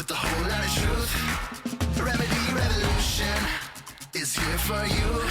with a whole lot of truth. Remedy Revolution is here for you.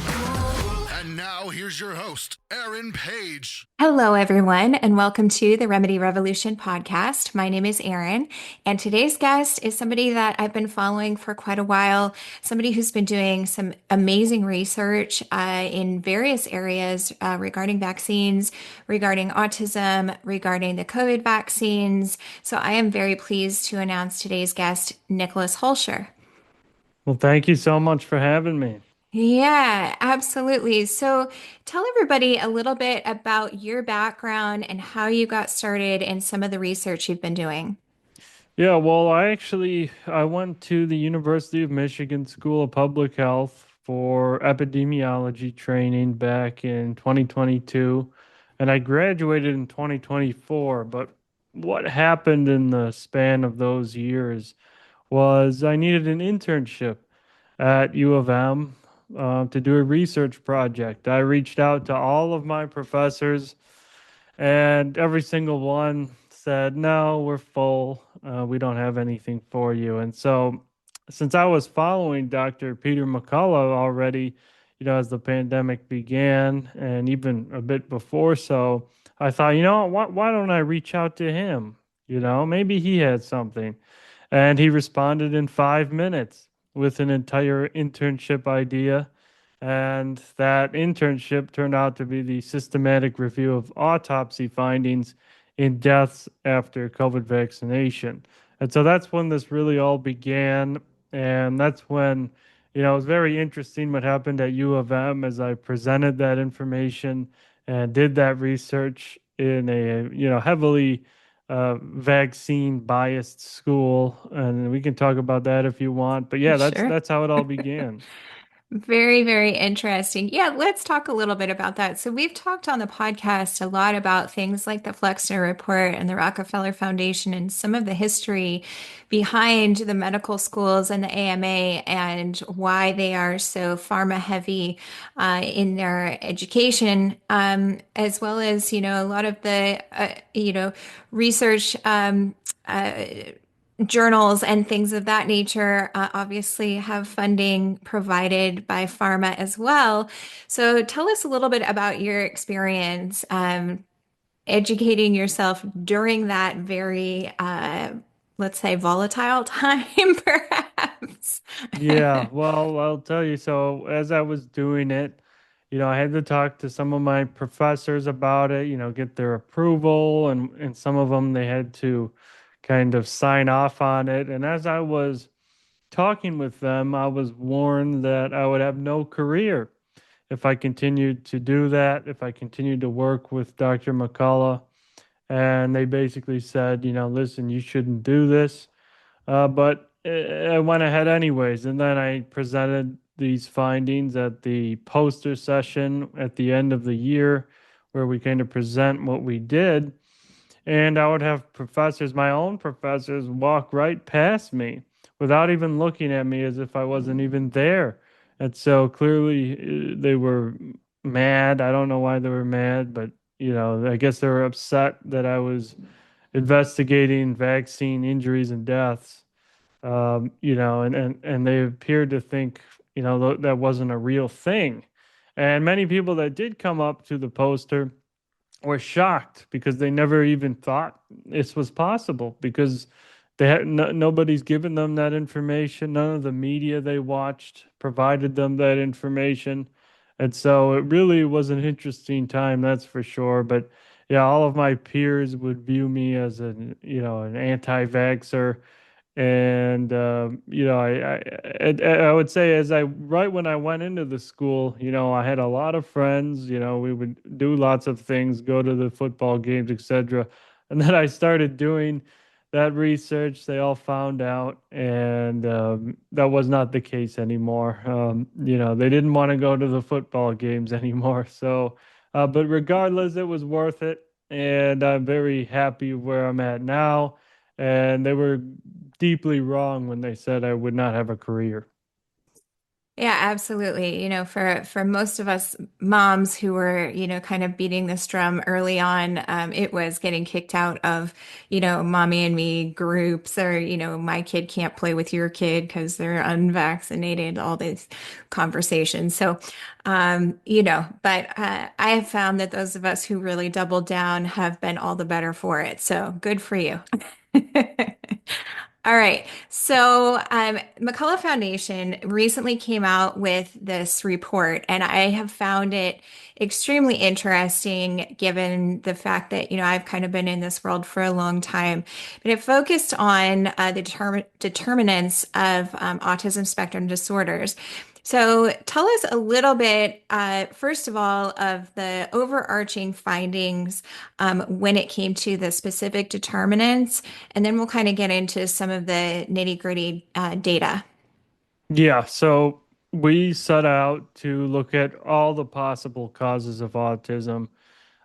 Ooh. And now here's your host, Erin Page. Hello, everyone, and welcome to the Remedy Revolution podcast. My name is Erin, and today's guest is somebody that I've been following for quite a while, somebody who's been doing some amazing research in various areas regarding vaccines, regarding autism, regarding the COVID vaccines. So I am very pleased to announce today's guest, Nicolas Hulscher. Well, thank you so much for having me. Yeah, absolutely. So tell everybody a little bit about your background and how you got started and some of the research you've been doing. Yeah, well, I went to the University of Michigan School of Public Health for epidemiology training back in 2022, and I graduated in 2024. But what happened in the span of those years was I needed an internship at U of M to do a research project. I reached out to all of my professors, and every single one said, "No, we're full. We don't have anything for you." And so, since I was following Dr. Peter McCullough already, as the pandemic began, and even a bit before so, I thought, why don't I reach out to him? Maybe he had something. And he responded in 5 minutes with an entire internship idea. And that internship turned out to be the systematic review of autopsy findings in deaths after COVID vaccination. And so that's when this really all began. And that's when, it was very interesting what happened at U of M as I presented that information and did that research in a, heavily vaccine biased school. And we can talk about that if you want. But yeah, that's Sure. that's how it all began. Very, very interesting. Yeah, let's talk a little bit about that. So, we've talked on the podcast a lot about things like the Flexner Report and the Rockefeller Foundation and some of the history behind the medical schools and the AMA and why they are so pharma heavy in their education, as well as, a lot of the, research. Journals and things of that nature obviously have funding provided by pharma as well. So tell us a little bit about your experience educating yourself during that very, let's say, volatile time, perhaps. Yeah, well, I'll tell you. So, as I was doing it, I had to talk to some of my professors about it, get their approval, and some of them they had to kind of sign off on it. And as I was talking with them, I was warned that I would have no career if I continued to do that, if I continued to work with Dr. McCullough. And they basically said, listen, you shouldn't do this. But I went ahead anyways, and then I presented these findings at the poster session at the end of the year, where we kind of present what we did. And I would have professors, my own professors, walk right past me without even looking at me as if I wasn't even there. And so clearly they were mad. I don't know why they were mad, but I guess they were upset that I was investigating vaccine injuries and deaths. And they appeared to think, that wasn't a real thing. And many people that did come up to the poster were shocked because they never even thought this was possible because they had nobody's given them that information. None of the media they watched provided them that information. And so it really was an interesting time, that's for sure. But yeah, all of my peers would view me as an anti-vaxxer. And I would say right when I went into the school, I had a lot of friends. We would do lots of things, go to the football games, etc. And then I started doing that research. They all found out, and that was not the case anymore. They didn't want to go to the football games anymore. So, but regardless, it was worth it, and I'm very happy where I'm at now. And they were deeply wrong when they said I would not have a career. Yeah, absolutely. For most of us moms who were, kind of beating this drum early on, it was getting kicked out of, mommy and me groups, or, my kid can't play with your kid because they're unvaccinated, all these conversations. So, but I have found that those of us who really doubled down have been all the better for it. So good for you. All right. So, McCullough Foundation recently came out with this report, and I have found it extremely interesting given the fact that, I've kind of been in this world for a long time. But it focused on the determinants of autism spectrum disorders. So, tell us a little bit, first of all, of the overarching findings when it came to the specific determinants, and then we'll kind of get into some of the nitty-gritty data. Yeah, so we set out to look at all the possible causes of autism,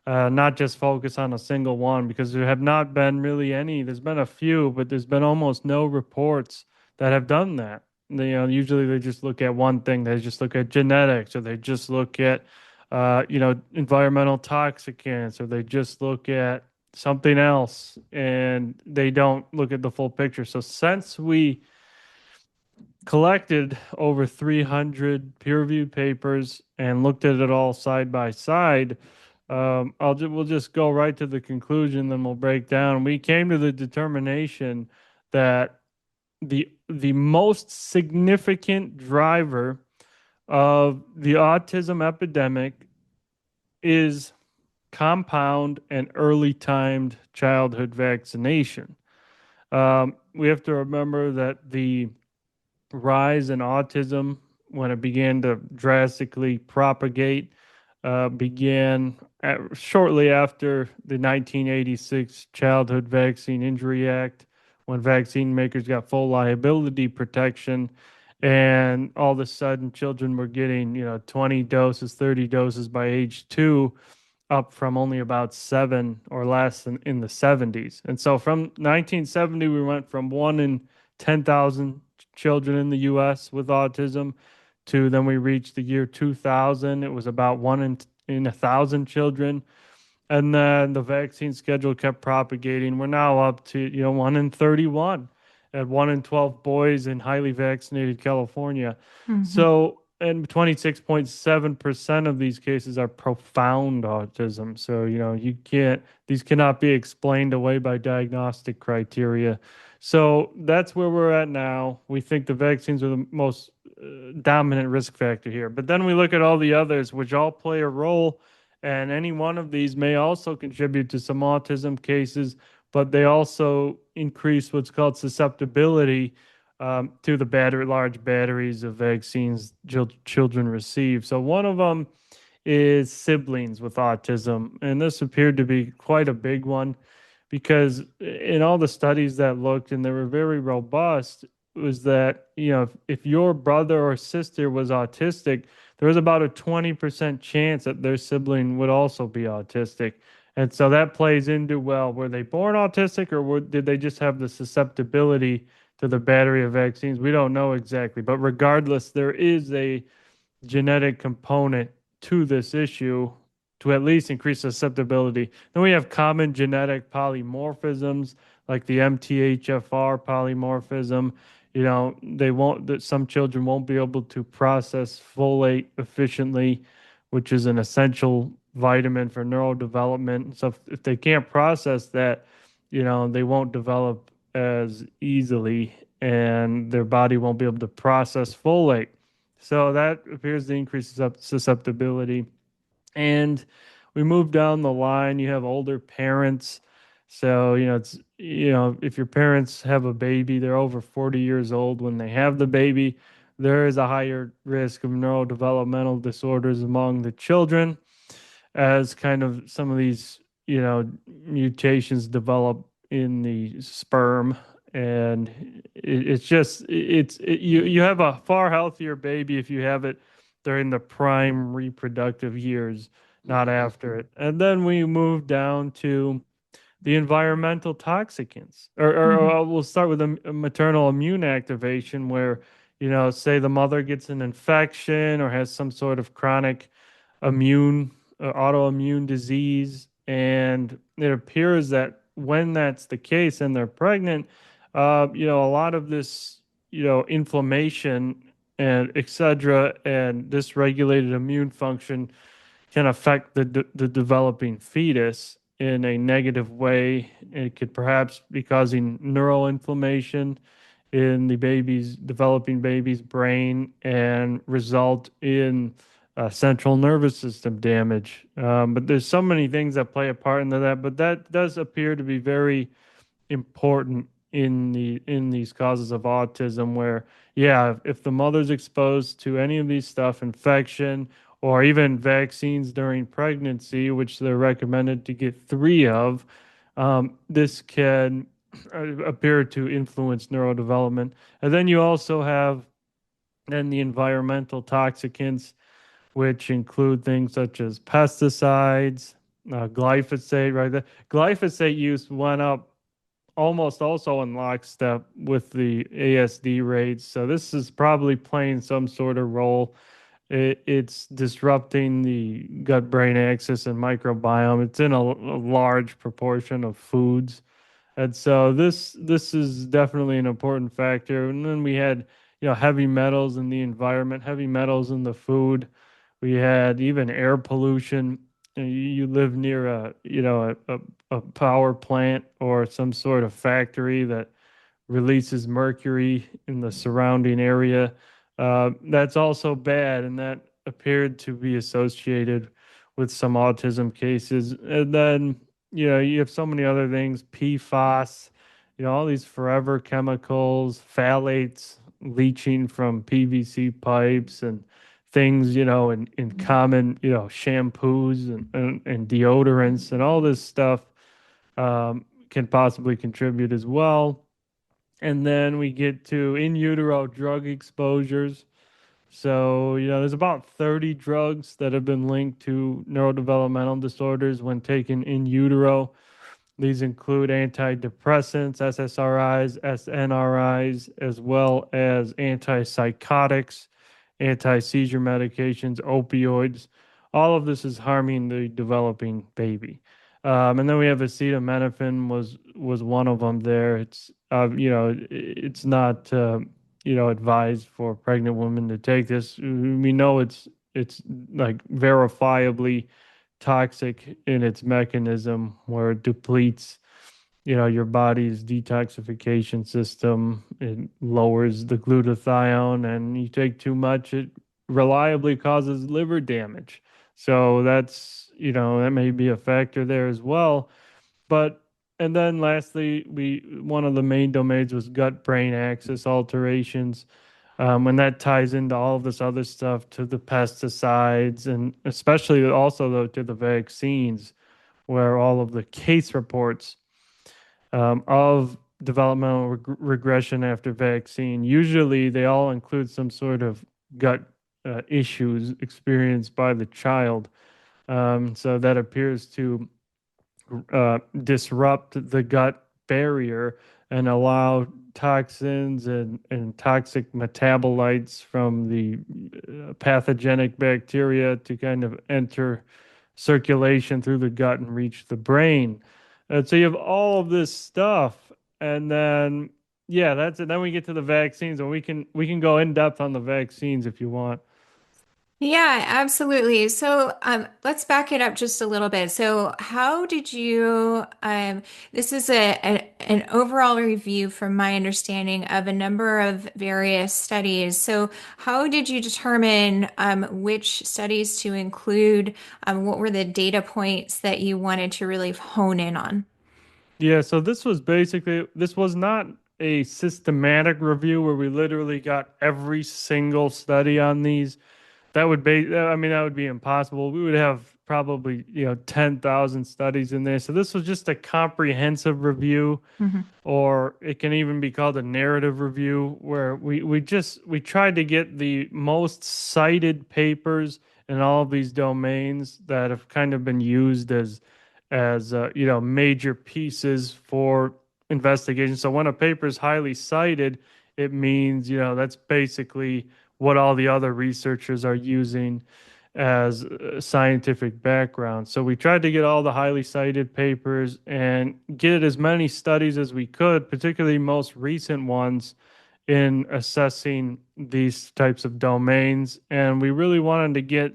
not just focus on a single one, because there have not been really any. There's been a few, but there's been almost no reports that have done that. Usually they just look at one thing. They just look at genetics, or they just look at, environmental toxicants, or they just look at something else, and they don't look at the full picture. So since we collected over 300 peer-reviewed papers and looked at it all side by side, we'll just go right to the conclusion, then we'll break down. We came to the determination that the most significant driver of the autism epidemic is compound and early timed childhood vaccination. We have to remember that the rise in autism, when it began to drastically propagate, began shortly after the 1986 Childhood Vaccine Injury Act, when vaccine makers got full liability protection. And all of a sudden, children were getting, 20 doses, 30 doses by age 2, up from only about 7 or less in the 70s. And so from 1970, we went from 1 in 10,000 children in the US with autism to, then we reached the year 2000. It was about 1 in 1,000 children. And then the vaccine schedule kept propagating. We're now up to, 1 in 31 at 1 in 12 boys in highly vaccinated California. Mhm. So, and 26.7% of these cases are profound autism. So, these cannot be explained away by diagnostic criteria. So that's where we're at now. We think the vaccines are the most dominant risk factor here. But then we look at all the others, which all play a role, and any one of these may also contribute to some autism cases, but they also increase what's called susceptibility to the large batteries of vaccines children receive. So one of them is siblings with autism, and this appeared to be quite a big one because in all the studies that looked, and they were very robust, was that if your brother or sister was autistic, there was about a 20% chance that their sibling would also be autistic. And so that plays into, well, were they born autistic, or did they just have the susceptibility to the battery of vaccines? We don't know exactly. But regardless, there is a genetic component to this issue to at least increase susceptibility. Then we have common genetic polymorphisms like the MTHFR polymorphism. They won't, that some children won't be able to process folate efficiently, which is an essential vitamin for neurodevelopment. So if they can't process that, they won't develop as easily, and their body won't be able to process folate. So that appears to increase susceptibility. And we move down the line, you have older parents. So, if your parents have a baby, they're over 40 years old when they have the baby, there is a higher risk of neurodevelopmental disorders among the children as kind of some of these, mutations develop in the sperm. And you have a far healthier baby if you have it during the prime reproductive years, not after it. And then we move down to the environmental toxicants, or Mhm. we'll start with a maternal immune activation, where say the mother gets an infection or has some sort of chronic immune autoimmune disease, and it appears that when that's the case and they're pregnant, a lot of this, inflammation and etc. and dysregulated immune function can affect the developing fetus in a negative way. It could perhaps be causing neuroinflammation in the developing baby's brain and result in central nervous system damage. But there's so many things that play a part into that. But that does appear to be very important in these causes of autism, where yeah, if the mother's exposed to any of these stuff, infection or even vaccines during pregnancy, which they're recommended to get three of, this can appear to influence neurodevelopment. And then you also have then the environmental toxicants, which include things such as pesticides, glyphosate, right? The glyphosate use went up almost also in lockstep with the ASD rates. So this is probably playing some sort of role. It's disrupting the gut-brain axis and microbiome. It's in a large proportion of foods. And so this is definitely an important factor. And then we had, heavy metals in the environment, heavy metals in the food. We had even air pollution. You live near a power plant or some sort of factory that releases mercury in the surrounding area. That's also bad, and that appeared to be associated with some autism cases. And then, you have so many other things, PFAS, all these forever chemicals, phthalates leaching from PVC pipes and things, in common, shampoos and deodorants and all this stuff can possibly contribute as well. And then we get to in utero drug exposures. So, there's about 30 drugs that have been linked to neurodevelopmental disorders when taken in utero. These include antidepressants, SSRIs, SNRIs, as well as antipsychotics, anti-seizure medications, opioids. All of this is harming the developing baby. And then we have acetaminophen was one of them there. It's not advised for pregnant women to take this. We know it's like verifiably toxic in its mechanism, where it depletes your body's detoxification system. It lowers the glutathione, and you take too much, it reliably causes liver damage. So that may be a factor there as well. But and then lastly, we one of the main domains was gut brain axis alterations. And that ties into all of this other stuff, to the pesticides, and especially also though to the vaccines, where all of the case reports of developmental regression after vaccine, usually they all include some sort of gut issues experienced by the child. So that appears to disrupt the gut barrier and allow toxins and toxic metabolites from the pathogenic bacteria to kind of enter circulation through the gut and reach the brain. So you have all of this stuff, and then yeah, that's it. Then we get to the vaccines, and we can go in depth on the vaccines if you want. Yeah, absolutely. So let's back it up just a little bit. So how did you, this is an overall review from my understanding of a number of various studies. So how did you determine which studies to include? What were the data points that you wanted to really hone in on? Yeah, so this was not a systematic review where we literally got every single study on these. That would be impossible. We would have probably, 10,000 studies in there. So this was just a comprehensive review, Mhm. or it can even be called a narrative review, where we tried to get the most cited papers in all of these domains that have kind of been used as major pieces for investigation. So when a paper is highly cited, it means, that's basically what all the other researchers are using as scientific background. So we tried to get all the highly cited papers and get as many studies as we could, particularly most recent ones in assessing these types of domains. And we really wanted to get,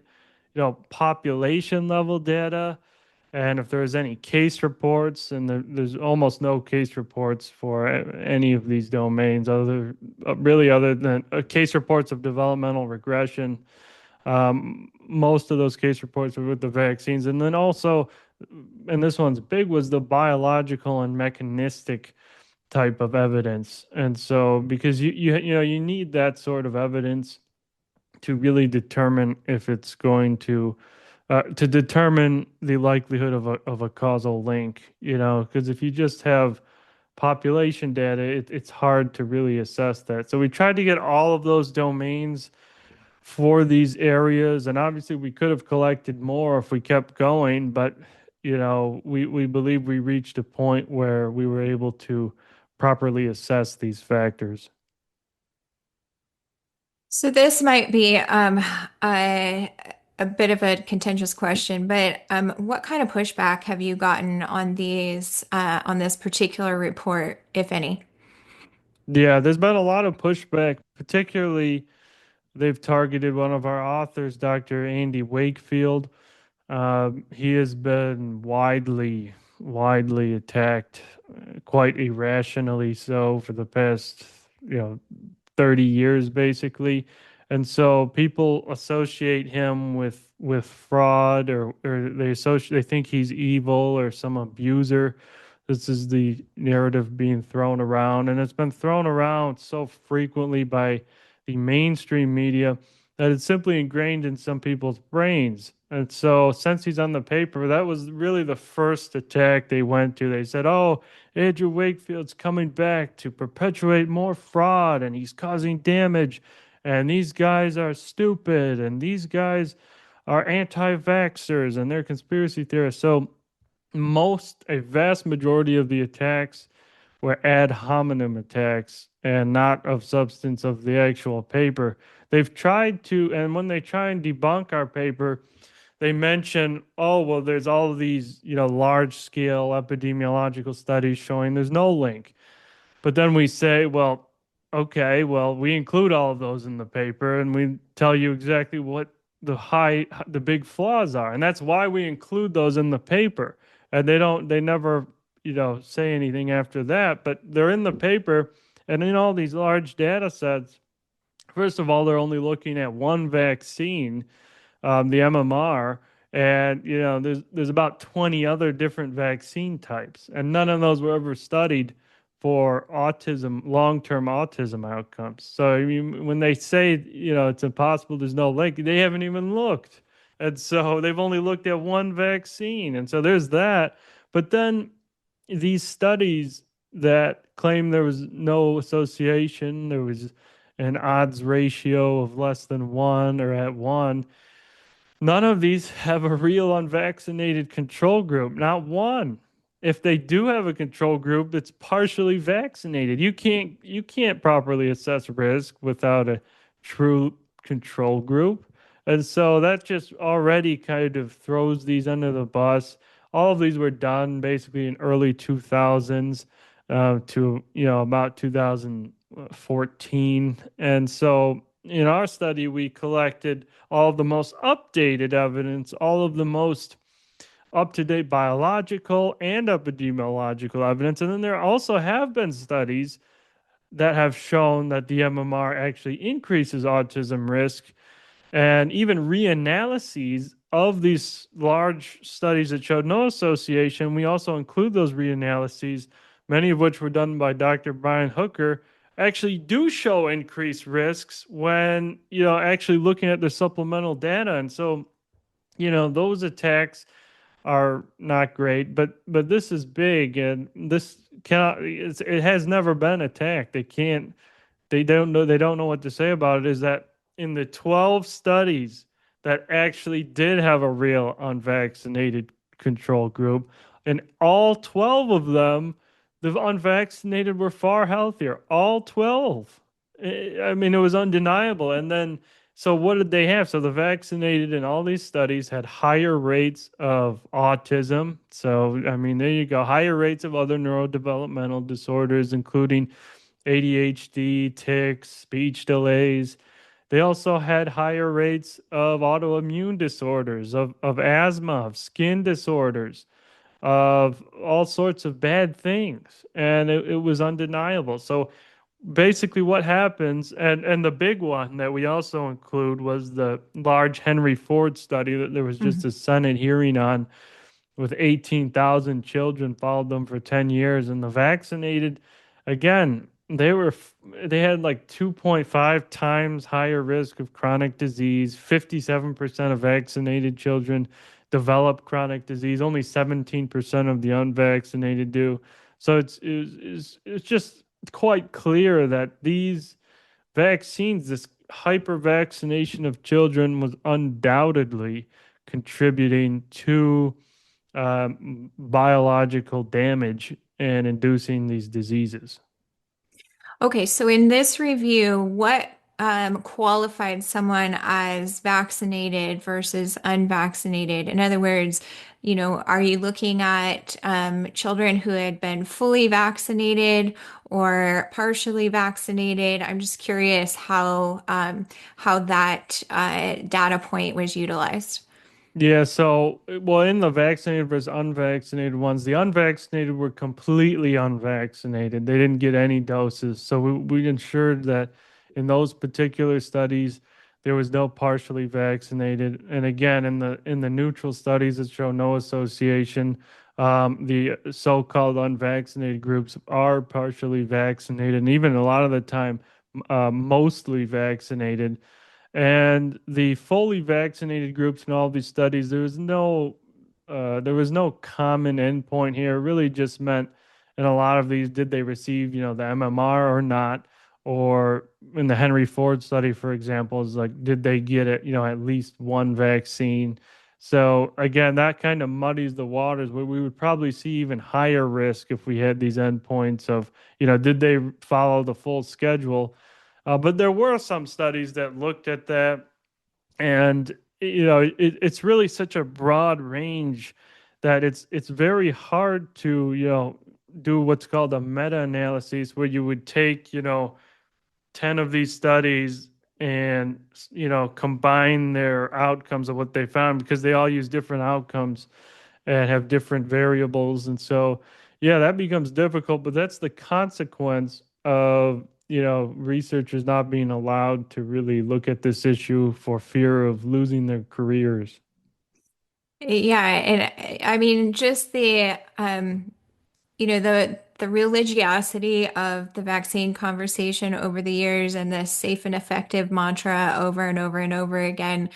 population level data. And if there's any case reports, and there's almost no case reports for any of these domains, other than case reports of developmental regression. Most of those case reports were with the vaccines, and then also, and this one's big, was the biological and mechanistic type of evidence. And so, because you need that sort of evidence to really determine if it's going to determine the likelihood of a causal link, because if you just have population data, it's hard to really assess that. So we tried to get all of those domains for these areas, and obviously we could have collected more if we kept going, but we believe we reached a point where we were able to properly assess these factors. So this might be a bit of a contentious question, but what kind of pushback have you gotten on these on this particular report, if any? Yeah, there's been a lot of pushback, particularly they've targeted one of our authors, Dr. Andy Wakefield. He has been widely attacked, quite irrationally so, for the past, 30 years basically. And so people associate him with fraud, or they think he's evil or some abuser. This is the narrative being thrown around, and it's been thrown around so frequently by the mainstream media that it's simply ingrained in some people's brains. And so, since he's on the paper, that was really the first attack they went to. They said, "Oh, Andrew Wakefield's coming back to perpetuate more fraud, and he's causing damage, and these guys are stupid, and these guys are anti-vaxxers, and they're conspiracy theorists." So, a vast majority of the attacks were ad hominem attacks and not of substance of the actual paper. They've tried to, and when they try and debunk our paper, they mention, oh, well, there's all of these, large scale epidemiological studies showing there's no link. But then we say, well, okay, well, we include all of those in the paper and we tell you exactly what the big flaws are. And that's why we include those in the paper. And they never, say anything after that, but they're in the paper and in all these large data sets. First of all, they're only looking at one vaccine, the MMR, and there's about 20 other different vaccine types, and none of those were ever studied for autism, long-term autism outcomes. So I mean, when they say it's impossible, there's no link, they haven't even looked, and so they've only looked at one vaccine, and so there's that. But then these studies that claim there was no association, there was an odds ratio of less than one or at one. None of these have a real unvaccinated control group, not one. If they do have a control group that's partially vaccinated, you can't properly assess risk without a true control group. And so that just already kind of throws these under the bus. All of these were done basically in early 2000s to about 2014. And so in our study, we collected all of the most updated evidence, all of the most up to date biological and epidemiological evidence. And then there also have been studies that have shown that the MMR actually increases autism risk, and even reanalyses of these large studies that showed no association. We also include those reanalyses, many of which were done by Dr. Brian Hooker, actually do show increased risks when actually looking at the supplemental data. And so those attacks are not great, but this is big, and this cannot it has never been attacked. They don't know what to say about it. Is that in the 12 studies that actually did have a real unvaccinated control group, and all 12 of them, the unvaccinated were far healthier, all 12. I mean, it was undeniable. And then, so what did they have? So the vaccinated in all these studies had higher rates of autism. So, I mean, there you go, higher rates of other neurodevelopmental disorders, including ADHD, tics, speech delays. They also had higher rates of autoimmune disorders, of asthma, of skin disorders, of all sorts of bad things. And it was undeniable. So basically what happens, and the big one that we also include was the large Henry Ford study that there was just a Senate hearing on with 18,000 children, followed them for 10 years. And the vaccinated, again, they had like 2.5 times higher risk of chronic disease. 57% of vaccinated children develop chronic disease. Only 17% of the unvaccinated do. So it's just quite clear that these vaccines, this hyper vaccination of children, was undoubtedly contributing to biological damage and inducing these diseases. Okay, so in this review, what qualified someone as vaccinated versus unvaccinated? In other words, are you looking at children who had been fully vaccinated or partially vaccinated? I'm just curious how that data point was utilized. Yeah, so, well, in the vaccinated versus unvaccinated ones, the unvaccinated were completely unvaccinated. They didn't get any doses. So we ensured that in those particular studies, there was no partially vaccinated. And again, in the neutral studies that show no association, the so-called unvaccinated groups are partially vaccinated, and even a lot of the time, mostly vaccinated. And the fully vaccinated groups in all these studies, there was no common endpoint here. It really just meant in a lot of these, did they receive, the MMR or not? Or in the Henry Ford study, for example, is like, did they get it, at least one vaccine? So again, that kind of muddies the waters. Where we would probably see even higher risk if we had these endpoints of, did they follow the full schedule? But there were some studies that looked at that, and it's really such a broad range that it's very hard to do what's called a meta-analysis, where you would take 10 of these studies and combine their outcomes of what they found, because they all use different outcomes and have different variables. And so, yeah, that becomes difficult, but that's the consequence of, researchers not being allowed to really look at this issue for fear of losing their careers. Yeah, and I mean just the religiosity of the vaccine conversation over the years and the safe and effective mantra over and over and over again,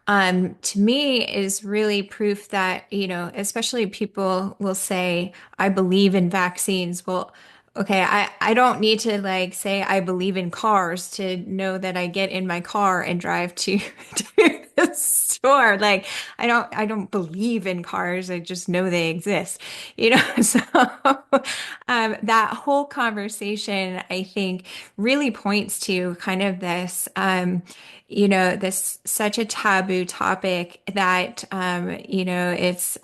to me is really proof that, especially people will say, I believe in vaccines. Well, okay, I don't need to like say I believe in cars to know that I get in my car and drive to, to the store. Like I don't believe in cars. I just know they exist, So that whole conversation, I think, really points to kind of this this such a taboo topic that it's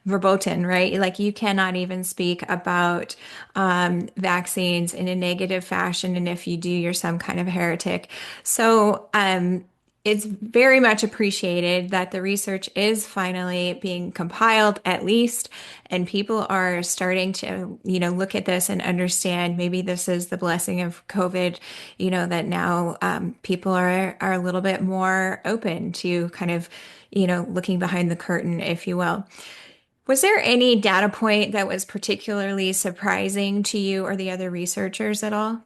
verboten, right? Like you cannot even speak about vaccines in a negative fashion, and if you do, you're some kind of heretic. So it's very much appreciated that the research is finally being compiled, at least, and people are starting to, look at this and understand maybe this is the blessing of COVID, that now people are a little bit more open to kind of, looking behind the curtain, if you will. Was there any data point that was particularly surprising to you or the other researchers at all?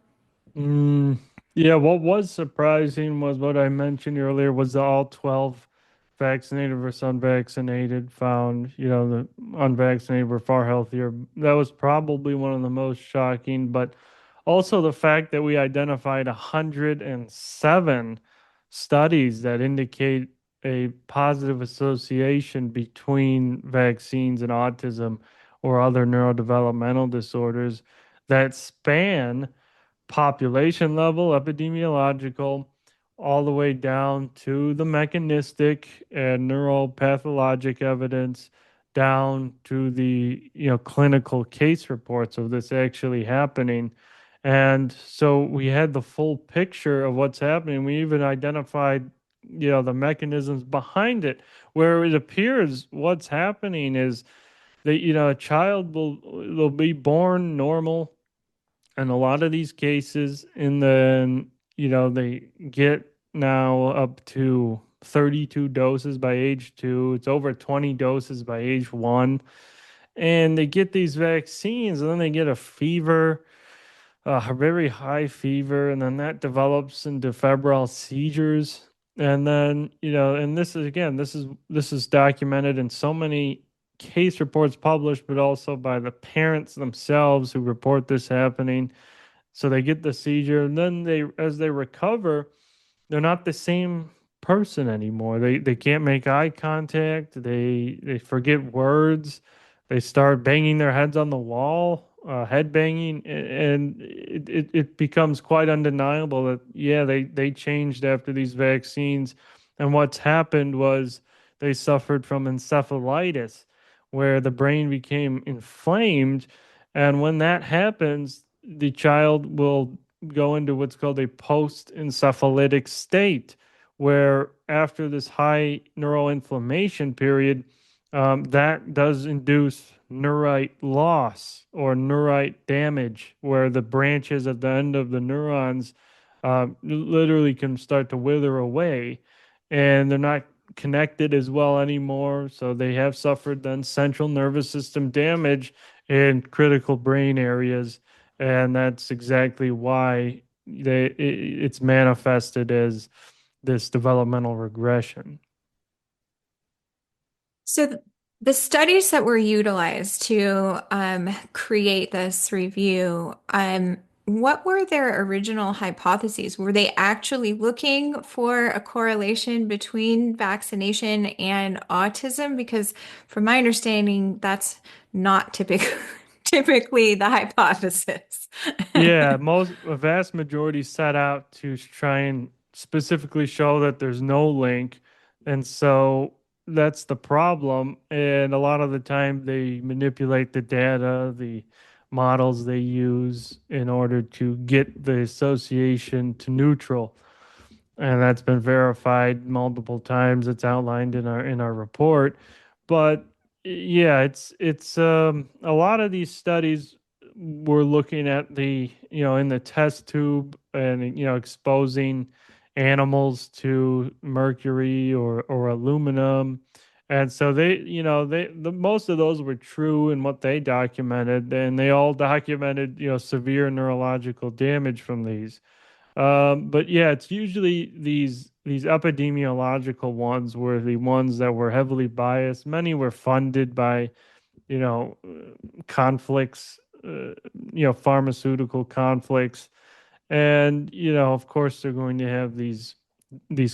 Mm, yeah, what was surprising was what I mentioned earlier, was the all 12 vaccinated versus unvaccinated found, the unvaccinated were far healthier. That was probably one of the most shocking, but also the fact that we identified 107 studies that indicate a positive association between vaccines and autism or other neurodevelopmental disorders that span population level, epidemiological, all the way down to the mechanistic and neuropathologic evidence, down to the clinical case reports of this actually happening. And so we had the full picture of what's happening. We even identified the mechanisms behind it, where it appears what's happening is that a child will be born normal in a lot of these cases, and then they get now up to 32 doses by age 2. It's over 20 doses by age 1, and they get these vaccines, and then they get a fever, a very high fever, and then that develops into febrile seizures. And then and this is, again, this is documented in so many case reports published, but also by the parents themselves who report this happening. So they get the seizure, and then as they recover, they're not the same person anymore. They can't make eye contact. They forget words. They start banging their heads on the wall, head banging, and it becomes quite undeniable that yeah, they changed after these vaccines. And what's happened was they suffered from encephalitis, where the brain became inflamed, and when that happens, the child will go into what's called a post-encephalitic state, where after this high neuroinflammation period, that does induce neurite loss or neurite damage, where the branches at the end of the neurons literally can start to wither away, and they're not connected as well anymore. So they have suffered then central nervous system damage in critical brain areas, and that's exactly why it's manifested as this developmental regression. So the studies that were utilized to create this review, what were their original hypotheses? Were they actually looking for a correlation between vaccination and autism? Because from my understanding, that's not typically the hypothesis. Yeah, a vast majority set out to try and specifically show that there's no link. And so that's the problem. And a lot of the time they manipulate the data, the models they use in order to get the association to neutral. And that's been verified multiple times. It's outlined in our report. But yeah, it's a lot of these studies were looking at the in the test tube, and exposing animals to mercury or aluminum. And so the most of those were true in what they documented, and they all documented severe neurological damage from these. But yeah, it's usually these epidemiological ones were the ones that were heavily biased. Many were funded by, conflicts, pharmaceutical conflicts, and of course, they're going to have these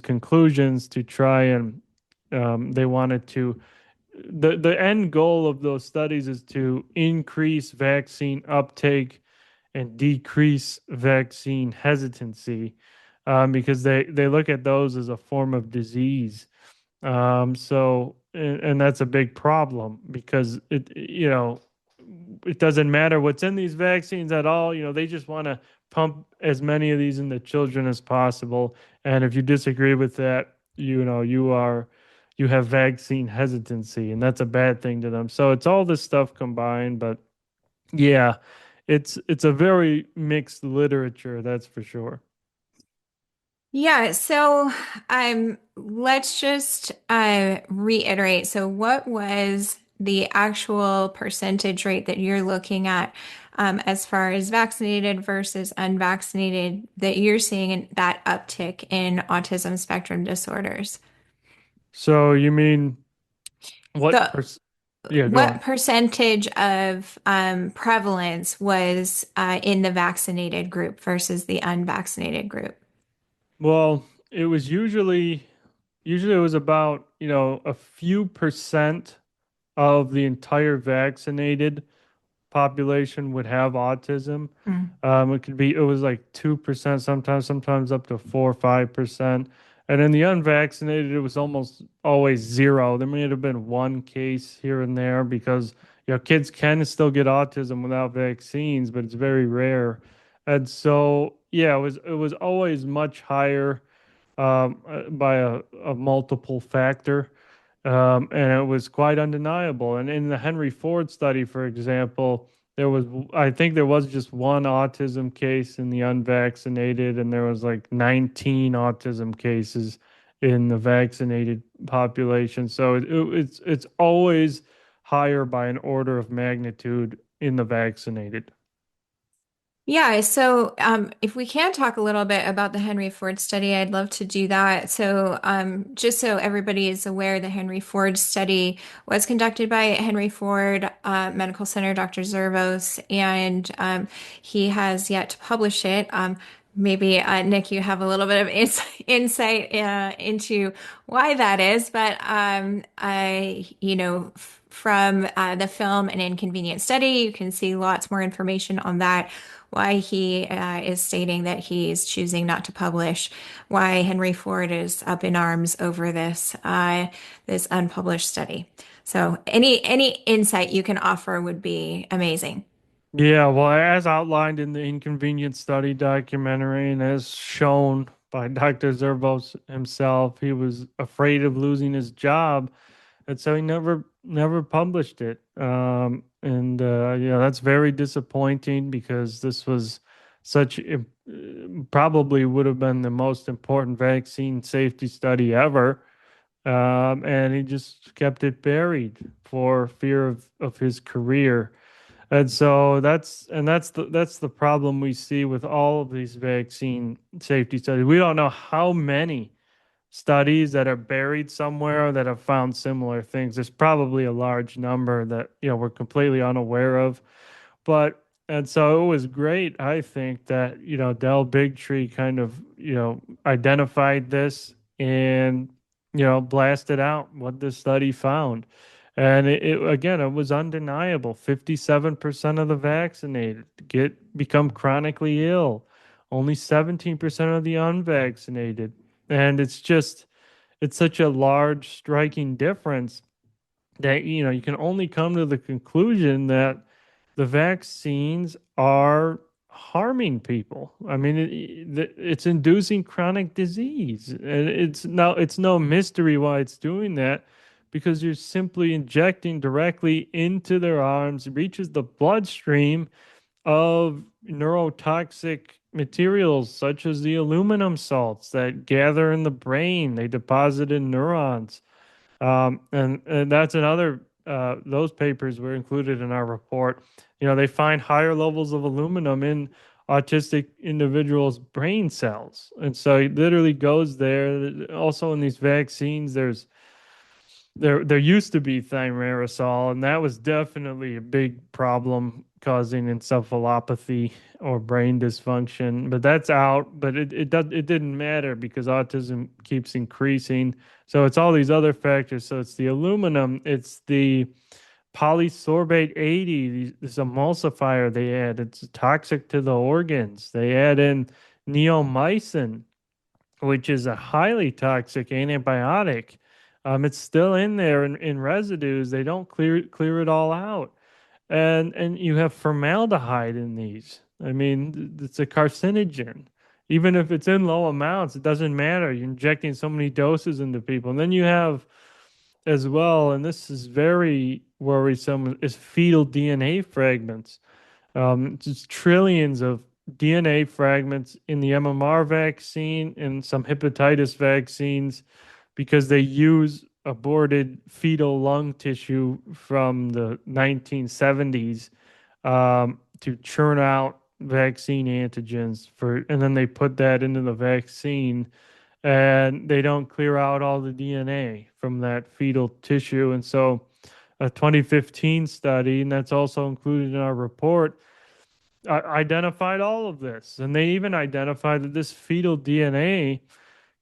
conclusions to try and they wanted to. The end goal of those studies is to increase vaccine uptake and decrease vaccine hesitancy, because they look at those as a form of disease. And that's a big problem, because it doesn't matter what's in these vaccines at all. They just want to pump as many of these into children as possible. And if you disagree with that, you have vaccine hesitancy, and that's a bad thing to them. So it's all this stuff combined, but yeah, it's a very mixed literature, that's for sure. Yeah, so let's just reiterate. So, what was the actual percentage rate that you're looking at as far as vaccinated versus unvaccinated that you're seeing in that uptick in autism spectrum disorders? So you mean what The pers yeah, go what on. percentage of prevalence was in the vaccinated group versus the unvaccinated group? Well, it was usually it was about, a few percent of the entire vaccinated population would have autism. Mm. It was like 2% sometimes up to 4 or 5%. And in the unvaccinated, it was almost always zero. There may have been one case here and there because, kids can still get autism without vaccines, but it's very rare. And so, yeah, it was always much higher by a multiple factor. And it was quite undeniable. And in the Henry Ford study, for example, I think there was just one autism case in the unvaccinated, and there was like 19 autism cases in the vaccinated population. So it's always higher by an order of magnitude in the vaccinated. Yeah, so if we can talk a little bit about the Henry Ford study, I'd love to do that. So, just so everybody is aware, the Henry Ford study was conducted by Henry Ford Medical Center, Dr. Zervos, and he has yet to publish it. Maybe Nick, you have a little bit of insight into why that is, but from the film An Inconvenient Study, you can see lots more information on that, why he is stating that he's choosing not to publish, why Henry Ford is up in arms over this unpublished study. So any insight you can offer would be amazing. Yeah, well, as outlined in the Inconvenient Study documentary and as shown by Dr. Zervos himself, he was afraid of losing his job, and so he never published it. And yeah, that's very disappointing because this was probably would have been the most important vaccine safety study ever. And he just kept it buried for fear of his career. And so that's the problem we see with all of these vaccine safety studies. We don't know how many studies that are buried somewhere that have found similar things. There's probably a large number that we're completely unaware of. But and so it was great, I think, that Del Bigtree kind of identified this and blasted out what the study found. And again, it was undeniable. 57% of the vaccinated become chronically ill. Only 17% of the unvaccinated. And it's such a large, striking difference that you can only come to the conclusion that the vaccines are harming people. I mean, it's inducing chronic disease, and it's no mystery why it's doing that, because you're simply injecting directly into their arms, reaches the bloodstream of neurotoxic materials such as the aluminum salts that gather in the brain. They deposit in neurons. And that's another, those papers were included in our report. They find higher levels of aluminum in autistic individuals' brain cells. And so it literally goes there. Also, in these vaccines, there used to be thimerosal, and that was definitely a big problem causing encephalopathy or brain dysfunction. But that's out. But it didn't matter because autism keeps increasing. So it's all these other factors. So it's the aluminum, it's the polysorbate 80, this emulsifier they add. It's toxic to the organs. They add in neomycin, which is a highly toxic antibiotic. It's still in there in residues. They don't clear it all out, and you have formaldehyde in these. I mean, it's a carcinogen. Even if it's in low amounts, it doesn't matter. You're injecting so many doses into people, and then you have as well, and this is very worrisome, is fetal DNA fragments. Just trillions of DNA fragments in the MMR vaccine and some hepatitis vaccines because they use aborted fetal lung tissue from the 1970s to churn out vaccine antigens and then they put that into the vaccine and they don't clear out all the DNA from that fetal tissue. And so a 2015 study, and that's also included in our report, identified all of this. And they even identified that this fetal DNA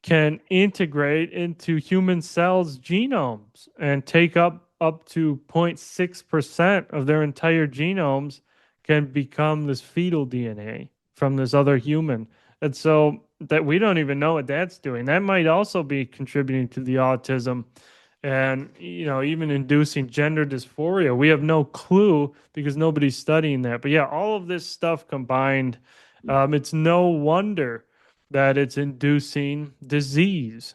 can integrate into human cells' genomes and take up up to 0.6% of their entire genomes can become this fetal DNA from this other human. And so that we don't even know what that's doing. That might also be contributing to the autism and even inducing gender dysphoria. We have no clue because nobody's studying that. But yeah, all of this stuff combined, it's no wonder that it's inducing disease.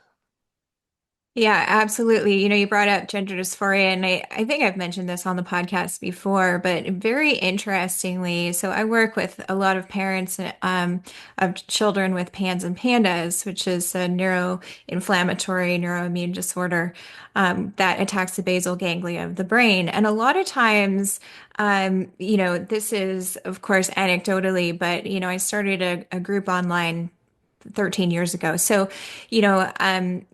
Yeah, absolutely. You brought up gender dysphoria, and I think I've mentioned this on the podcast before, but very interestingly, so I work with a lot of parents of children with PANS and PANDAS, which is a neuroinflammatory neuroimmune disorder that attacks the basal ganglia of the brain. And a lot of times, this is, of course, anecdotally, but, I started a group online 13 years ago. So,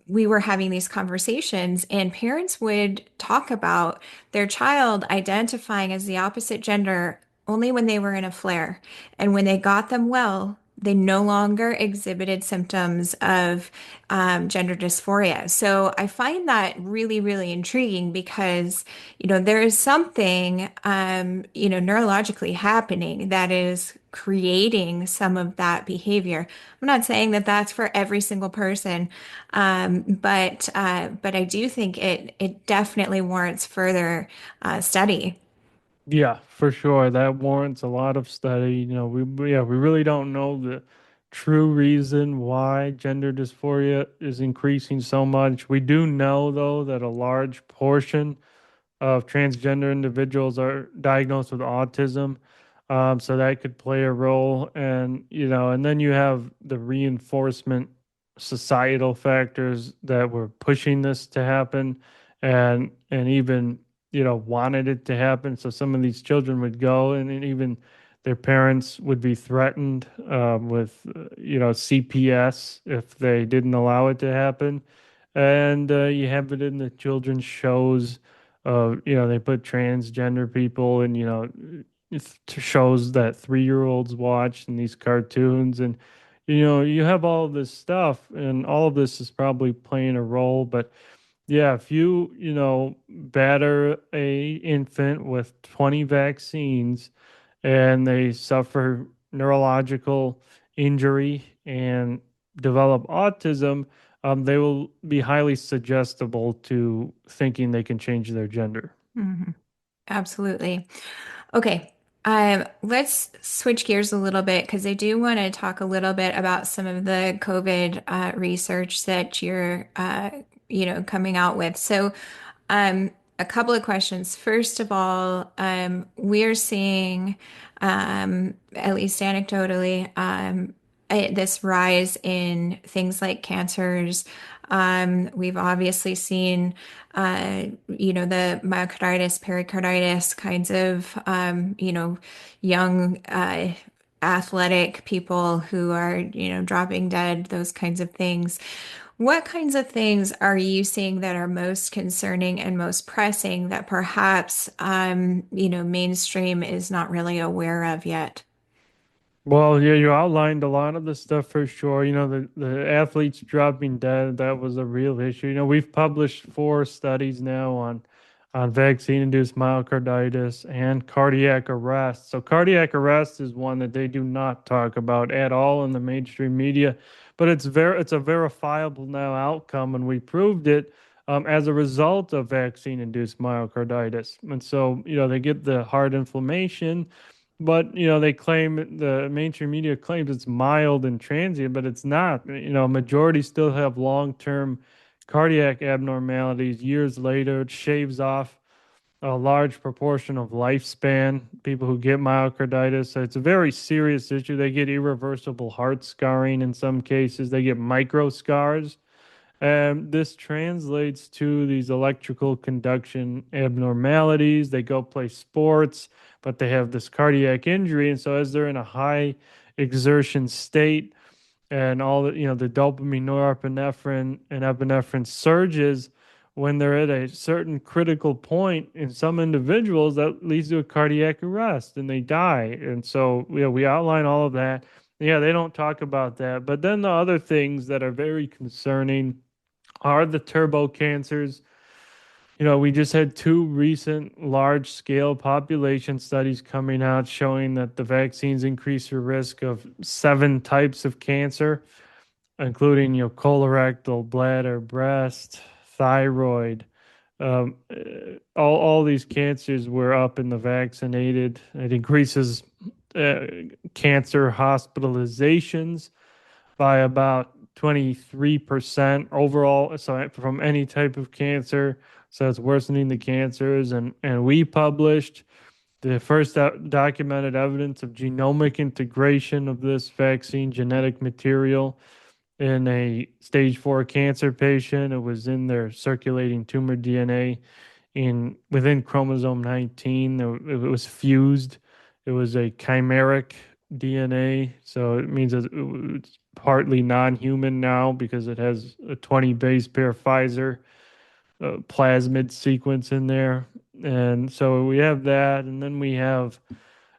we were having these conversations, and parents would talk about their child identifying as the opposite gender only when they were in a flare. And when they got them well, they no longer exhibited symptoms of gender dysphoria. So I find that really, really intriguing because, there is something, neurologically happening that is creating some of that behavior. I'm not saying that that's for every single person, but I do think it definitely warrants further study. Yeah, for sure. That warrants a lot of study. We really don't know the true reason why gender dysphoria is increasing so much. We do know, though, that a large portion of transgender individuals are diagnosed with autism. So that could play a role. And then you have the reinforcement societal factors that were pushing this to happen and even, wanted it to happen. So some of these children would go and even their parents would be threatened with, CPS if they didn't allow it to happen. And you have it in the children's shows they put transgender people in, shows that 3-year-olds watch and these cartoons. And, you have all of this stuff, and all of this is probably playing a role. But yeah, if you batter a infant with 20 vaccines and they suffer neurological injury and develop autism, they will be highly suggestible to thinking they can change their gender. Mhm. Absolutely. Okay. Let's switch gears a little bit because I do want to talk a little bit about some of the COVID research that you're, coming out with. So, a couple of questions. First of all, we're seeing, at least anecdotally, this rise in things like cancers. We've obviously seen, the myocarditis, pericarditis kinds of, young, athletic people who are, dropping dead, those kinds of things. What kinds of things are you seeing that are most concerning and most pressing that perhaps, mainstream is not really aware of yet? Well, yeah, you outlined a lot of the stuff for sure. The athletes dropping dead, that was a real issue. We've published 4 studies now on vaccine-induced myocarditis and cardiac arrest. So cardiac arrest is one that they do not talk about at all in the mainstream media, but it's a verifiable now outcome, and we proved it as a result of vaccine-induced myocarditis. And so, they get the heart inflammation. But they claim the mainstream media claims it's mild and transient, but it's not. A majority still have long-term cardiac abnormalities years later. It shaves off a large proportion of lifespan. People who get myocarditis, so it's a very serious issue. They get irreversible heart scarring in some cases. They get micro scars. This translates to these electrical conduction abnormalities. They go play sports, but they have this cardiac injury. And so, as they're in a high exertion state, and all the dopamine, norepinephrine, and epinephrine surges when they're at a certain critical point in some individuals, that leads to a cardiac arrest and they die. And so, we outline all of that. Yeah, they don't talk about that. But then the other things that are very concerning are the turbo cancers. We just had two recent large scale population studies coming out showing that the vaccines increase your risk of seven types of cancer, including, colorectal, bladder, breast, thyroid. All these cancers were up in the vaccinated. It increases uh, cancer hospitalizations by about 23% overall. So from any type of cancer, so it's worsening the cancers. And we published the first documented evidence of genomic integration of this vaccine genetic material in a stage 4 cancer patient. It was in their circulating tumor DNA in within chromosome 19. It was fused. It was a chimeric DNA, so it means it's partly non-human now because it has a 20 base pair Pfizer plasmid sequence in there. And so we have that, and then we have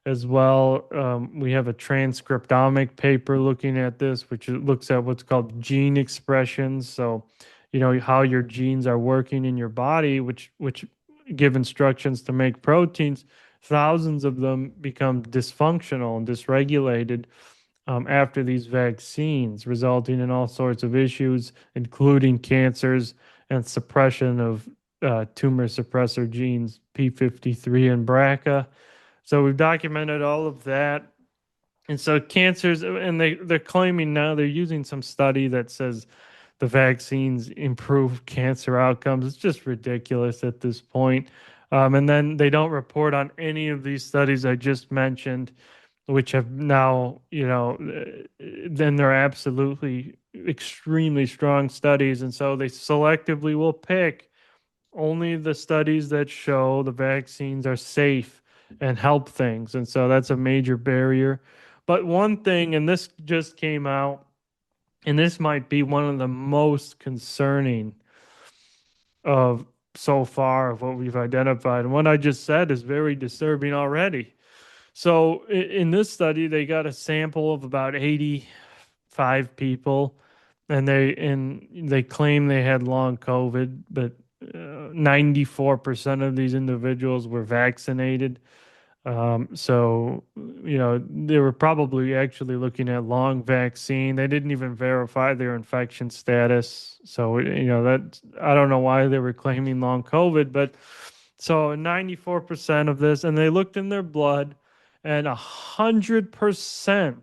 as well. We have a transcriptomic paper looking at this, which looks at what's called gene expressions. So, how your genes are working in your body, which give instructions to make proteins. Thousands of them become dysfunctional and dysregulated after these vaccines, resulting in all sorts of issues, including cancers and suppression of tumor suppressor genes P53 and BRCA. So we've documented all of that. And so cancers, and they're claiming now they're using some study that says the vaccines improve cancer outcomes. It's just ridiculous at this point. And then they don't report on any of these studies I just mentioned, which have now, then they're absolutely extremely strong studies. And so they selectively will pick only the studies that show the vaccines are safe and help things. And so that's a major barrier. But one thing, and this just came out, and this might be one of the most concerning of so far of what we've identified. And what I just said is very disturbing already. So in this study, they got a sample of about 85 people, and they claim they had long COVID, but 94% of these individuals were vaccinated. So, they were probably actually looking at long vaccine. They didn't even verify their infection status. So, that I don't know why they were claiming long COVID, but so 94% of this, and they looked in their blood, and 100%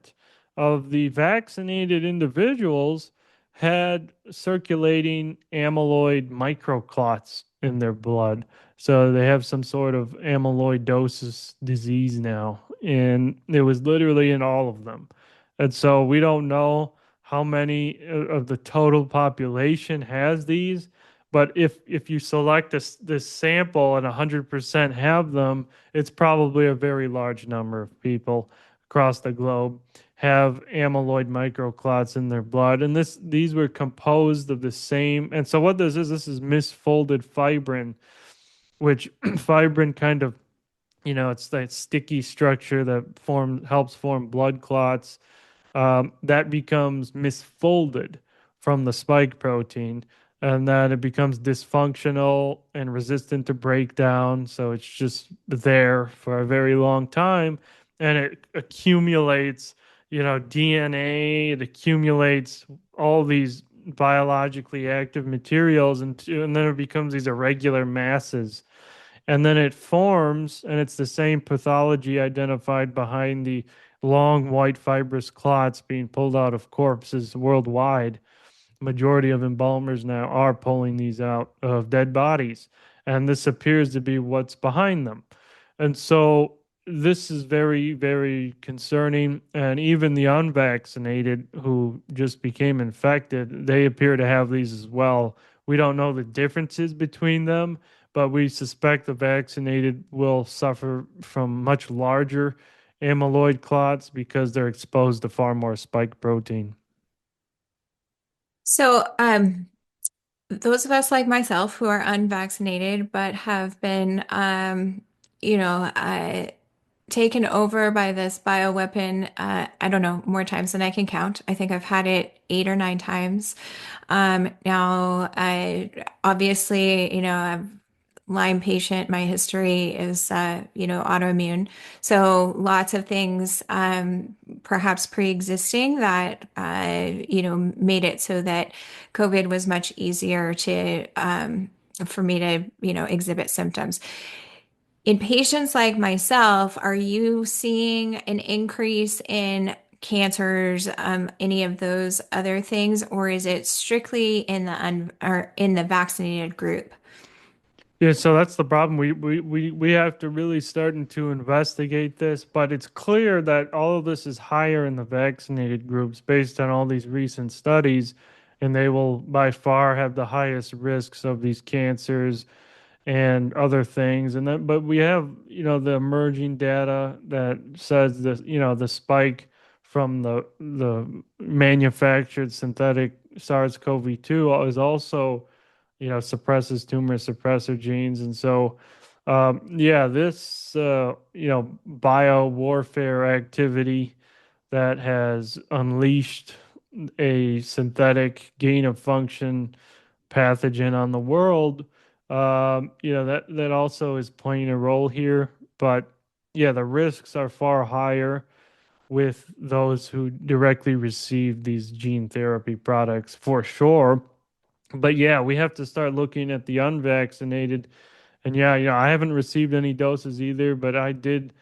of the vaccinated individuals had circulating amyloid microclots in their blood. So they have some sort of amyloidosis disease now, and it was literally in all of them. And so we don't know how many of the total population has these, but if you select this sample and 100% have them, it's probably a very large number of people across the globe have amyloid microclots in their blood. And these were composed of the same. And so what this is misfolded fibrin, which fibrin kind of, it's that sticky structure that helps form blood clots. That becomes misfolded from the spike protein, and then it becomes dysfunctional and resistant to breakdown. So it's just there for a very long time, and it accumulates, DNA. It accumulates all these biologically active materials, and then it becomes these irregular masses, and then it forms, and it's the same pathology identified behind the long white fibrous clots being pulled out of corpses worldwide. Majority of embalmers now are pulling these out of dead bodies, and this appears to be what's behind them. And so this is very, very concerning. And even the unvaccinated who just became infected, they appear to have these as well. We don't know the differences between them, but we suspect the vaccinated will suffer from much larger amyloid clots because they're exposed to far more spike protein. So, those of us like myself who are unvaccinated but have been, you know, uh, taken over by this bioweapon, I don't know, more times than I can count. I think I've had it 8 or 9 times. Now, I obviously, I've Lyme patient. My history is, autoimmune. So lots of things, perhaps pre-existing that, made it so that COVID was much easier for me to, exhibit symptoms. In patients like myself, are you seeing an increase in cancers, any of those other things, or is it strictly in the or in the vaccinated group? Yeah, so that's the problem. We have to really starting to investigate this, but it's clear that all of this is higher in the vaccinated groups based on all these recent studies, and they will by far have the highest risks of these cancers and other things. And then, but we have, the emerging data that says that, the spike from the manufactured synthetic SARS-CoV-2 is also, suppresses tumor suppressor genes. And so, yeah, this, bio warfare activity that has unleashed a synthetic gain of function pathogen on the world, that also is playing a role here. But yeah, the risks are far higher with those who directly receive these gene therapy products for sure. But yeah, we have to start looking at the unvaccinated. And yeah, I haven't received any doses either, but I did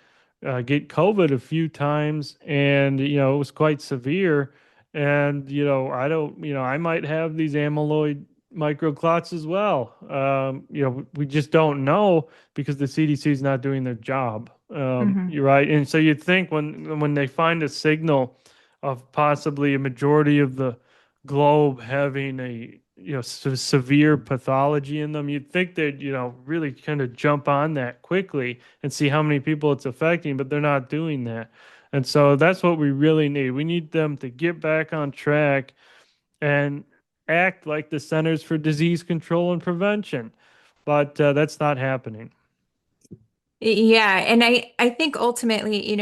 get COVID a few times, and it was quite severe. And I don't, I might have these amyloid microclots as well. We just don't know because the CDC is not doing their job. Mhm. You're right, and so you'd think when they find a signal of possibly a majority of the globe having a severe pathology in them, you'd think they'd really kind of jump on that quickly and see how many people it's affecting, but they're not doing that. And so that's what we really need. We need them to get back on track and act like the Centers for Disease Control and Prevention. But that's not happening. Yeah, and I think ultimately,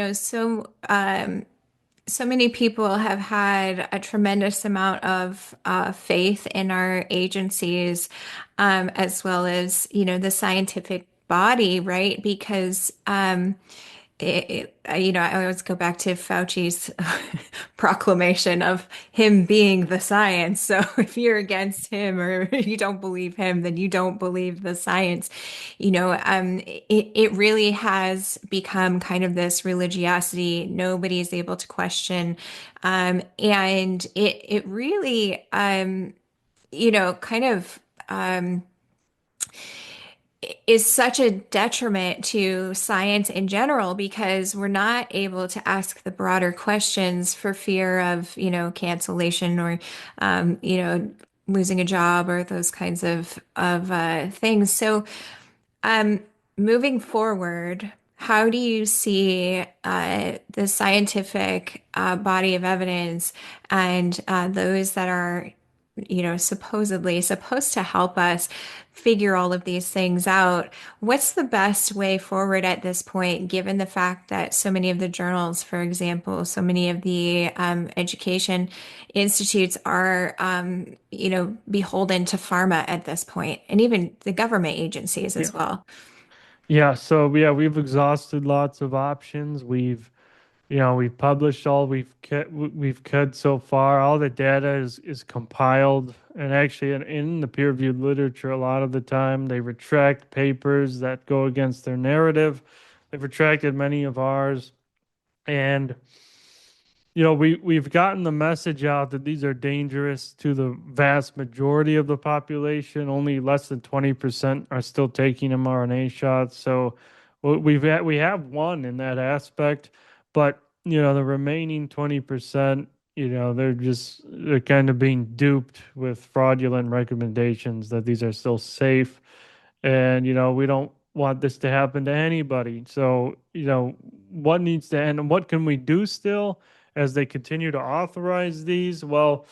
so many people have had a tremendous amount of faith in our agencies, as well as, the scientific body, right? Because I always go back to Fauci's proclamation of him being the science. So if you're against him or you don't believe him, then you don't believe the science. It really has become kind of this religiosity nobody is able to question. And it really, kind of, is such a detriment to science in general because we're not able to ask the broader questions for fear of, cancellation or, losing a job or those kinds of things. So, um, moving forward, how do you see the scientific body of evidence and those that are, supposedly supposed to help us figure all of these things out? What's the best way forward at this point, given the fact that so many of the journals, for example, so many of the education institutes are, beholden to pharma at this point, and even the government agencies Yeah. as well? Yeah. So yeah, we've exhausted lots of options. We've published all we've could so far. All the data is compiled, and actually in the peer-reviewed literature, a lot of the time they retract papers that go against their narrative. They've retracted many of ours, and we've gotten the message out that these are dangerous to the vast majority of the population. Only less than 20% are still taking mRNA shots. So we have won in that aspect, but the remaining 20%, they're kind of being duped with fraudulent recommendations that these are still safe. And we don't want this to happen to anybody. So, what needs to end and what can we do still as they continue to authorize these? Well,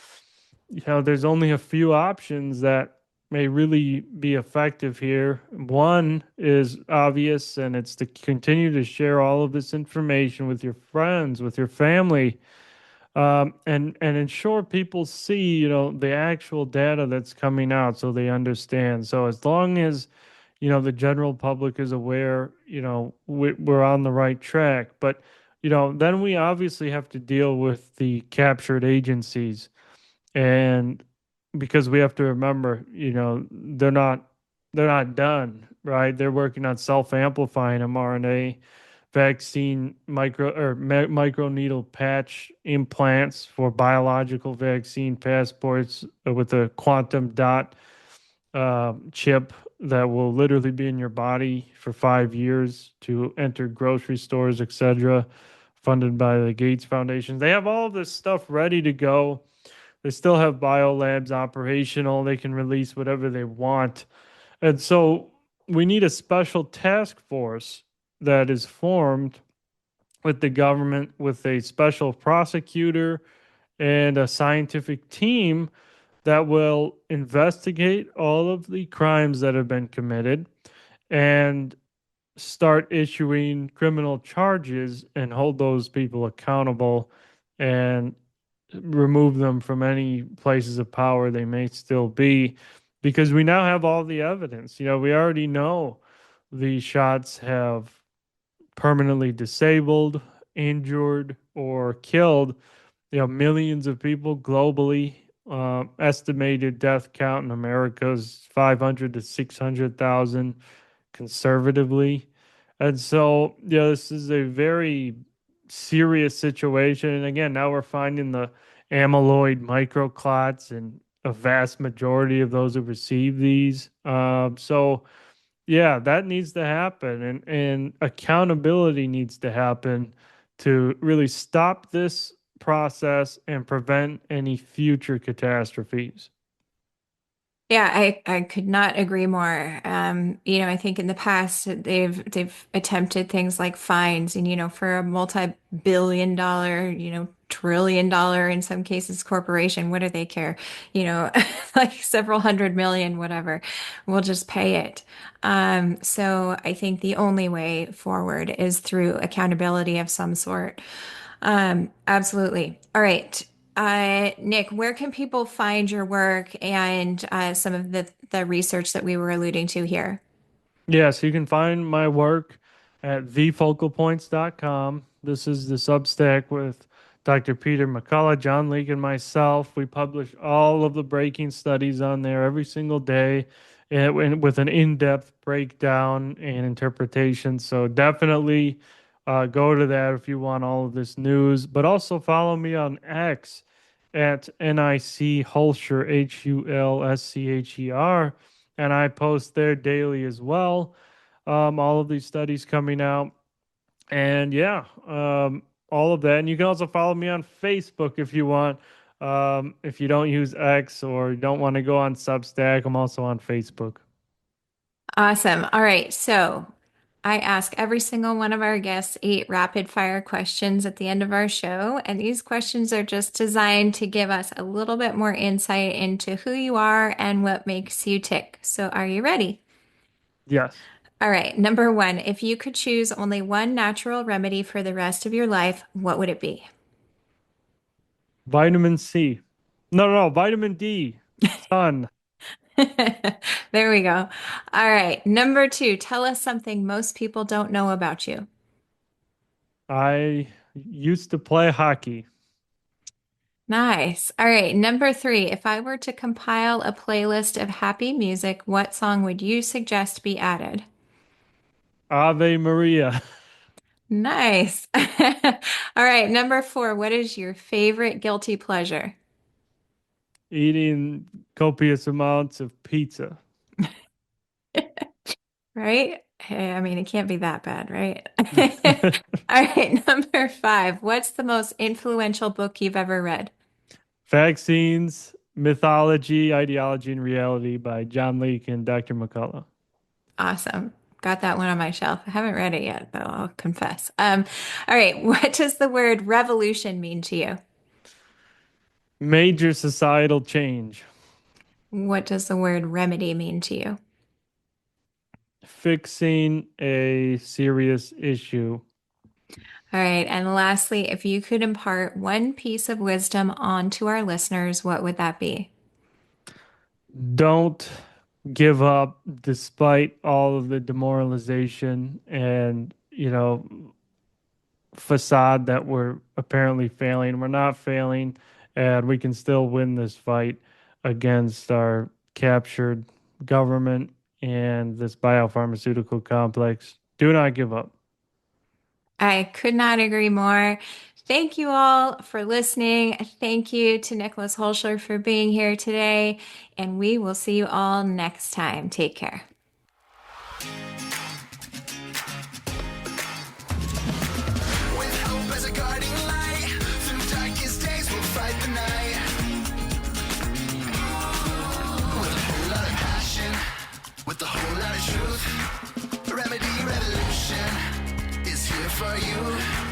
there's only a few options that may really be effective here. One is obvious, and it's to continue to share all of this information with your friends, with your family, and ensure people see, the actual data that's coming out so they understand. So as long as the general public is aware, we're on the right track. But, then we obviously have to deal with the captured agencies. And because we have to remember, they're not done, right? They're working on self-amplifying mRNA vaccine microneedle patch implants for biological vaccine passports with a quantum dot chip that will literally be in your body for 5 years to enter grocery stores, etc., funded by the Gates Foundation. They have all of this stuff ready to go. They still have biolabs operational. They can release whatever they want. And so we need a special task force that is formed with the government, with a special prosecutor and a scientific team that will investigate all of the crimes that have been committed and start issuing criminal charges and hold those people accountable and remove them from any places of power they may still be, because we now have all the evidence. We already know these shots have permanently disabled, injured, or killed, millions of people globally. Estimated death count in America is 500 to 600,000 conservatively. And so, this is a very serious situation. And again, now we're finding the amyloid microclots in a vast majority of those who receive these. So, yeah, that needs to happen, and accountability needs to happen to really stop this process and prevent any future catastrophes. Yeah, I could not agree more. I think in the past they've attempted things like fines and, for a multi-billion dollar, trillion dollar in some cases corporation, what do they care? Like several hundred million, whatever. We'll just pay it. So I think the only way forward is through accountability of some sort. Absolutely. All right. Nick, where can people find your work and some of the research that we were alluding to here? Yes, you can find my work at thefocalpoints.com. This is the Substack with Dr. Peter McCullough, John Leake, and myself. We publish all of the breaking studies on there every single day, and with an in-depth breakdown and interpretation. So definitely go to that if you want all of this news. But also follow me on X at NIC Hulscher, HULSCHER, and I post there daily as well. All of these studies coming out, and yeah, all of that. And you can also follow me on Facebook if you want. If you don't use X or don't want to go on Substack, I'm also on Facebook. Awesome. All right. So I ask every single one of our guests 8 rapid fire questions at the end of our show. And these questions are just designed to give us a little bit more insight into who you are and what makes you tick. So are you ready? Yes, All right. Number one, if you could choose only one natural remedy for the rest of your life, what would it be? vitamin C. No, no, no, vitamin D. Sun. There we go. All right. Number two, tell us something most people don't know about you. I used to play hockey. Nice. All right. Number three, if I were to compile a playlist of happy music, what song would you suggest be added? Ave Maria. Nice. All right. Number four, what is your favorite guilty pleasure? Eating copious amounts of pizza. Right? Hey, I mean, it can't be that bad, right? All right. Number five, what's the most influential book you've ever read? Vaccines, Mythology, Ideology, and Reality by John Leake and Dr. McCullough. Awesome. Got that one on my shelf. I haven't read it yet, though, I'll confess. All right. What does the word revolution mean to you? Major societal change. What does the word remedy mean to you? Fixing a serious issue. All right. And lastly, if you could impart one piece of wisdom onto our listeners, what would that be? Don't give up despite all of the demoralization and, facade that we're apparently failing. We're not failing, and we can still win this fight against our captured government and this biopharmaceutical complex. Do not give up. I could not agree more. Thank you all for listening. Thank you to Nicolas Hulscher for being here today, and we will see you all next time. Take care. With hope as a guiding light, through darkest days we'll fight the night. With a whole lot of passion, with a whole lot of truth, remedy revolution is here for you.